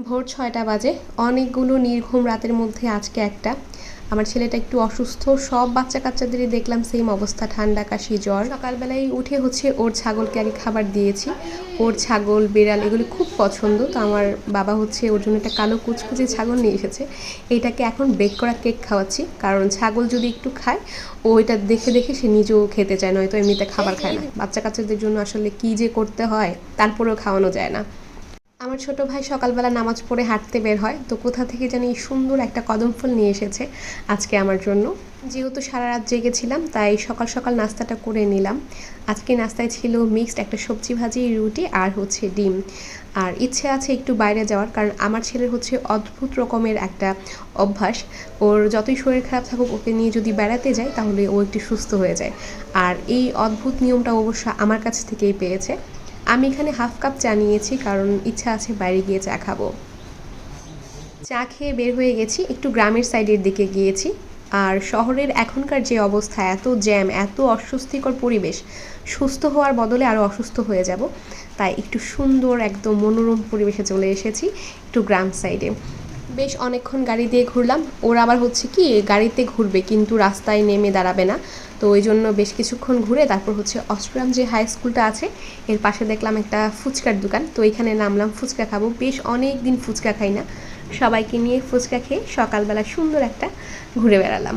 ভোর ৬টা বাজে। অনেকগুলো নির্ঘুম রাতের মধ্যে আজকে একটা। আমার ছেলেটা একটু অসুস্থ। সব বাচ্চা কাচ্চাদেরই দেখলাম সেম অবস্থা, ঠান্ডা কাশি জ্বর। সকালবেলায় উঠে ওর ছাগলকে আগে খাবার দিয়েছি। ওর ছাগল বিড়াল এগুলি খুব পছন্দ, তো আমার বাবা ওর জন্য একটা কালো কুচকুচে ছাগল নিয়ে এসেছে। এইটাকে এখন বেক করা কেক খাওয়াচ্ছি, কারণ ছাগল যদি একটু খায় ও এটা দেখে দেখে সে নিজেও খেতে চায়, নয়তো এমনিতে খাবার খায় না। বাচ্চা কাচ্চাদের জন্য আসলে কী যে করতে হয়, তারপরেও খাওয়ানো যায় না। আমার ছোট ভাই সকালবেলা নামাজ পড়ে হাঁটতে বের হয়, তো কোথা থেকে জানি সুন্দর একটা কদম ফুল নিয়ে এসেছে আজকে আমার জন্য। যেহেতু সারা রাত জেগেছিলাম তাই সকাল সকাল নাস্তাটা করে নিলাম। আজকে নাস্তায় ছিল মিক্সড একটা সবজি ভাজি, রুটি আর ডিম। আর ইচ্ছে আছে একটু বাইরে যাওয়ার, কারণ আমার ছেলের অদ্ভুত রকমের একটা অভ্যাস। ওর যতই শরীর খারাপ থাকুক, ওকে নিয়ে যদি বেড়াতে যায় তাহলে ও একটু সুস্থ হয়ে যায়। আর এই অদ্ভুত নিয়মটা অবশ্য আমার কাছ থেকেই পেয়েছে। আমি এখানে হাফ কাপ চা নিয়েছি, কারণ ইচ্ছা আছে বাইরে গিয়ে চা খাবো। চা খেয়ে বের হয়ে গেছি, একটু গ্রামের সাইডের দিকে গিয়েছি। আর শহরের এখনকার যে অবস্থা, এত জ্যাম, এত অস্বস্তিকর পরিবেশ, সুস্থ হওয়ার বদলে আরও অসুস্থ হয়ে যাব। তাই একটু সুন্দর একদম মনোরম পরিবেশে চলে এসেছি, একটু গ্রাম সাইডে। বেশ অনেকক্ষণ গাড়ি দিয়ে ঘুরলাম। ওরা আবার কি গাড়িতে ঘুরবে কিন্তু রাস্তায় নেমে দাঁড়াবে না, তো ওই জন্য বেশ কিছুক্ষণ ঘুরে তারপর অষ্টগ্রাম যে হাই স্কুলটা আছে এর পাশে দেখলাম একটা ফুচকার দোকান, তো এখানে নামলাম ফুচকা খাবো। বেশ অনেক দিন ফুচকা খাই না, সবাইকে নিয়ে ফুচকা খেয়ে সকালবেলা সুন্দর একটা ঘুরে বেড়ালাম।